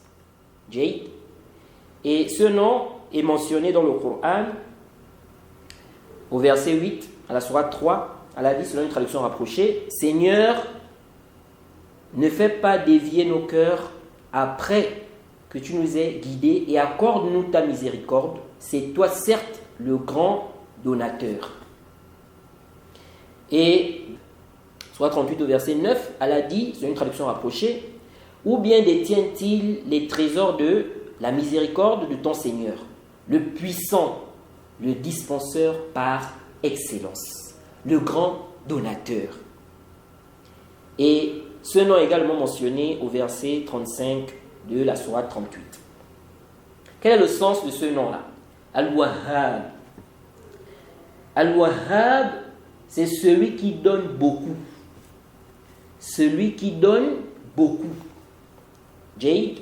Et ce nom est mentionné dans le Coran au verset 8, à la sourate 3. Allah dit, selon une traduction rapprochée, Seigneur, ne fais pas dévier nos cœurs après que tu nous aies guidés et accorde-nous ta miséricorde. C'est toi, certes, le grand donateur. Et, sourate 38 au verset 9, Allah dit, selon une traduction rapprochée, ou bien détient-il les trésors de la miséricorde de ton Seigneur, le puissant, le dispenseur par excellence, le grand donateur. Et ce nom est également mentionné au verset 35 de la sourate 38. Quel est le sens de ce nom-là? Al-Wahhab. Al-Wahhab, c'est celui qui donne beaucoup. Celui qui donne beaucoup. Jade.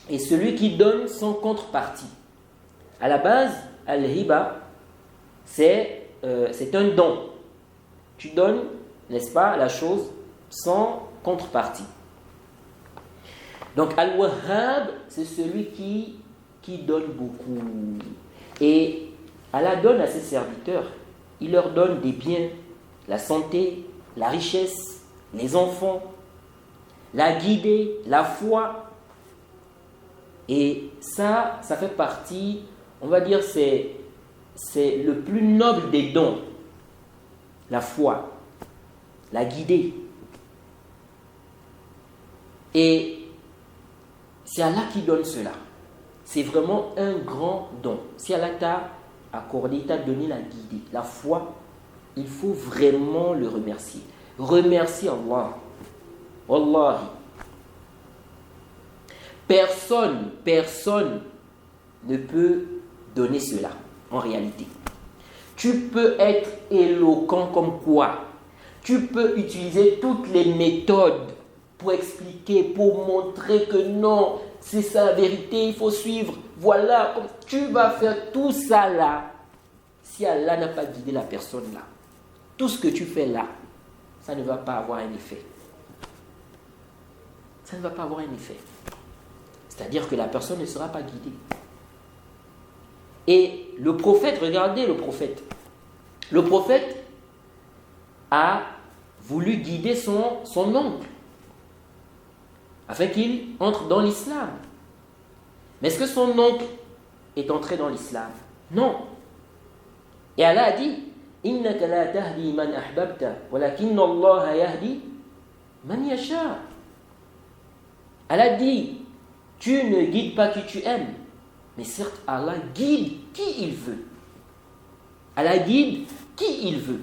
Et celui qui donne sans contrepartie. À la base, Al-Hiba, c'est un don. Tu donnes, n'est-ce pas, la chose sans contrepartie. Donc, Al-Wahhab, c'est celui qui donne beaucoup. Et Allah donne à ses serviteurs, il leur donne des biens, la santé, la richesse, les enfants, la guidée, la foi. Et ça fait partie, on va dire, c'est le plus noble des dons. La foi, la guidée. Et c'est Allah qui donne cela. C'est vraiment un grand don. Si Allah t'a accordé, t'a donné la guidée, la foi, il faut vraiment le remercier. Remercie Allah. Wallahi. Personne ne peut donner cela en réalité. Tu peux être éloquent comme quoi. Tu peux utiliser toutes les méthodes pour expliquer, pour montrer que non, c'est ça la vérité, il faut suivre. Voilà, tu vas faire tout ça là. Si Allah n'a pas guidé la personne là, tout ce que tu fais là, ça ne va pas avoir un effet. ça ne va pas avoir un effet. C'est-à-dire que la personne ne sera pas guidée. Et le prophète, regardez le prophète. Le prophète a voulu guider son oncle afin qu'il entre dans l'islam. Mais est-ce que son oncle est entré dans l'islam? Non. Et Allah a dit Innaka la tahdi man ahbabta, walakinna Allah yahdi man yasha. Allah a dit tu ne guides pas qui tu aimes, mais certes Allah guide qui il veut. Allah guide qui il veut.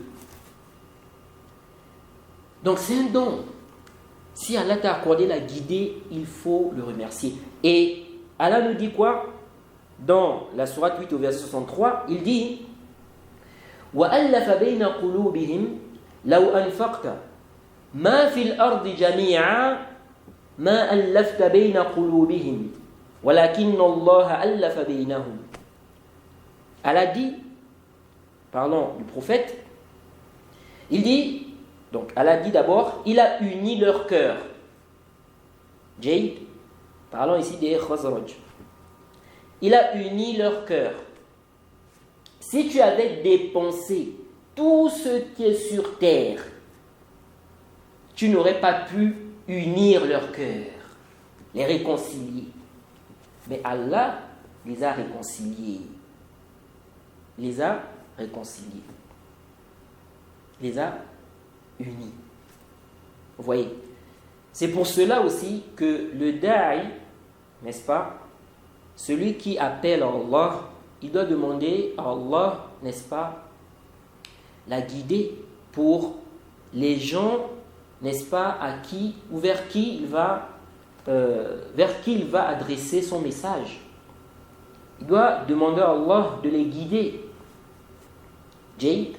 Donc c'est un don. Si Allah t'a accordé la guidée, il faut le remercier. Et Allah nous dit quoi? Dans la sourate 8 au verset 63, il dit وَأَلَّفَ بَيْنَ قُلُوبِهِمْ لَوْ أَنْفَقْتَ مَا فِي الْأَرْضِ جَمِيعًا مَا أَلَّفْتَ بَيْنَ قُلُوبِهِمْ وَلَكِنَّ اللَّهَ أَلَّفَ بَيْنَهُمْ. Allah dit, parlons du prophète, il dit, donc Allah dit d'abord, il a uni leur cœur. Jade, parlons ici des Khazraj. Il a uni leur cœur. Si tu avais dépensé tout ce qui est sur terre, tu n'aurais pas pu unir leur cœur, les réconcilier. Mais Allah les a réconciliés. Les a réconciliés. Les a unis. Vous voyez? C'est pour cela aussi que le da'i, n'est-ce pas, celui qui appelle Allah, il doit demander à Allah, n'est-ce pas, la guider pour les gens, n'est-ce pas, à qui ou vers qui il va adresser son message. Il doit demander à Allah de les guider. Jade,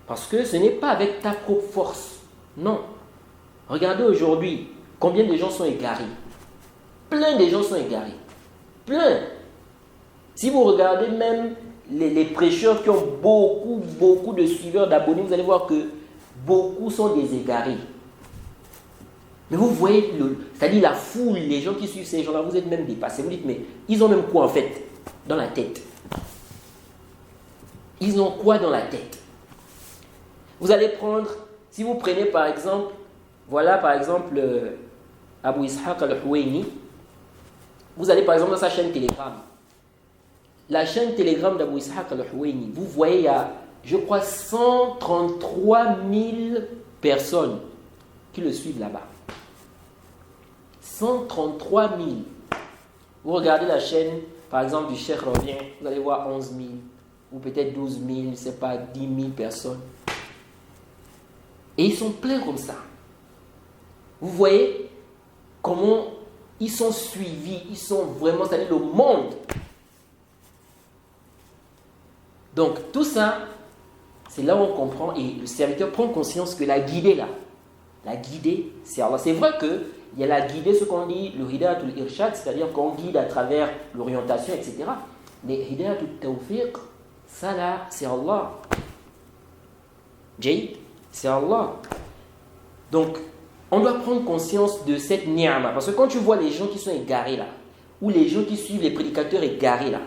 parce que ce n'est pas avec ta propre force. Non. Regardez aujourd'hui, combien de gens sont égarés. Plein de gens sont égarés. Plein. Si vous regardez même les prêcheurs qui ont beaucoup de suiveurs, d'abonnés, vous allez voir que beaucoup sont des égarés. Mais vous voyez, c'est-à-dire la foule, les gens qui suivent ces gens-là, vous êtes même dépassés. Vous dites, mais ils ont même quoi en fait dans la tête? Ils ont quoi dans la tête? Vous allez prendre, si vous prenez par exemple, voilà par exemple Abu Ishaq al-Huwaini, vous allez par exemple dans sa chaîne Telegram. La chaîne Telegram d'Abu Ishaq al-Huwaini, vous voyez, il y a, je crois, 133 000 personnes qui le suivent là-bas. 133 000. Vous regardez la chaîne, par exemple, du Cheikh Rabi, vous allez voir 11 000, ou peut-être 12 000, je ne sais pas, 10 000 personnes. Et ils sont pleins comme ça. Vous voyez comment ils sont suivis, ils sont vraiment, c'est-à-dire le monde. Donc tout ça, c'est là où on comprend et le serviteur prend conscience que la guidée là, la guidée, c'est Allah. C'est vrai qu'il y a la guidée, ce qu'on dit, le hidayatul irshad, c'est-à-dire qu'on guide à travers l'orientation, etc. Mais hidayatul tawfiq, ça là, c'est Allah. Jade, c'est Allah. Donc, on doit prendre conscience de cette ni'ma. Parce que quand tu vois les gens qui sont égarés là, ou les gens qui suivent les prédicateurs égarés là,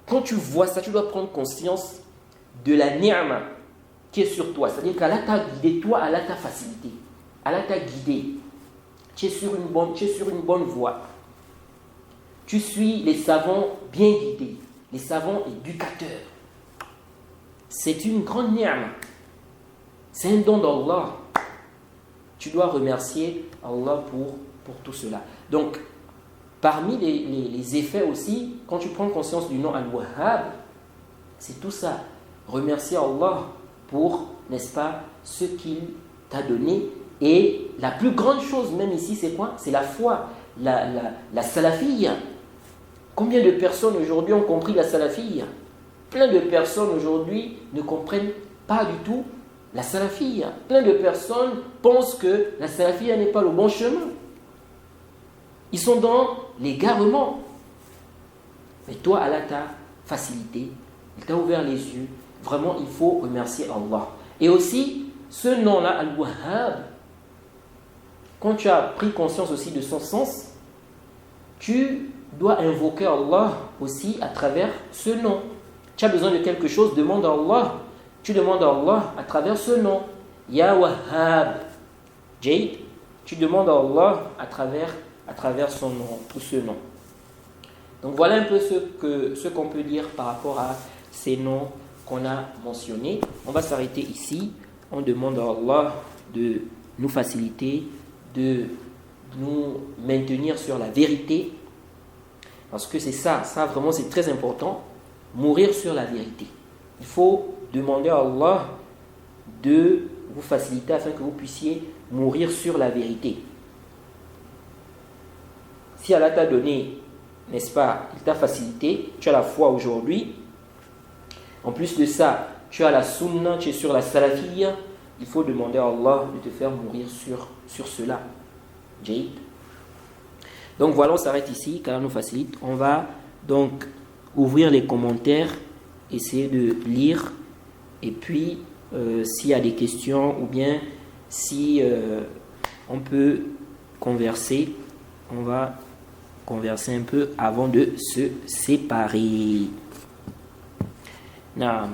quand tu vois ça, tu dois prendre conscience de la ni'ma qui est sur toi. C'est-à-dire qu'Allah t'a guidé, toi, Allah t'a facilité. Allah t'a guidé. Tu es sur une bonne voie. Tu suis les savants bien guidés, les savants éducateurs. C'est une grande ni'ma. C'est un don d'Allah. Tu dois remercier Allah pour tout cela. Donc, parmi les effets aussi, quand tu prends conscience du nom Al-Wahhab, c'est tout ça. Remercier Allah pour, n'est-ce pas, ce qu'il t'a donné. Et la plus grande chose, même ici, c'est quoi? C'est la foi, la salafiyya. Combien de personnes aujourd'hui ont compris la salafiyya? Plein de personnes aujourd'hui ne comprennent pas du tout la salafiyya. Plein de personnes pensent que la salafiyya n'est pas le bon chemin. Ils sont dans l'égarement. Mais toi, Allah t'a facilité, il t'a ouvert les yeux. Vraiment, il faut remercier Allah. Et aussi, ce nom-là, Al-Wahhab, quand tu as pris conscience aussi de son sens, tu dois invoquer Allah aussi à travers ce nom. Tu as besoin de quelque chose, demande à Allah. Tu demandes à Allah à travers ce nom. Ya Wahhab. Jade, tu demandes à Allah à travers son nom, ou ce nom. Donc voilà un peu ce qu'on peut dire par rapport à ces noms qu'on a mentionnés. On va s'arrêter ici. On demande à Allah de nous faciliter, de nous maintenir sur la vérité. Parce que c'est ça vraiment c'est très important. Mourir sur la vérité. Il faut demander à Allah de vous faciliter afin que vous puissiez mourir sur la vérité. Si Allah t'a donné, n'est-ce pas, il t'a facilité, tu as la foi aujourd'hui. En plus de ça, tu as la sunna, tu es sur la salafiyya. Il faut demander à Allah de te faire mourir sur cela. Jade. Donc voilà, on s'arrête ici, qu'Allah nous facilite. On va donc ouvrir les commentaires, essayer de lire, et puis s'il y a des questions ou bien si on peut converser, on va converser un peu avant de se séparer. Naam.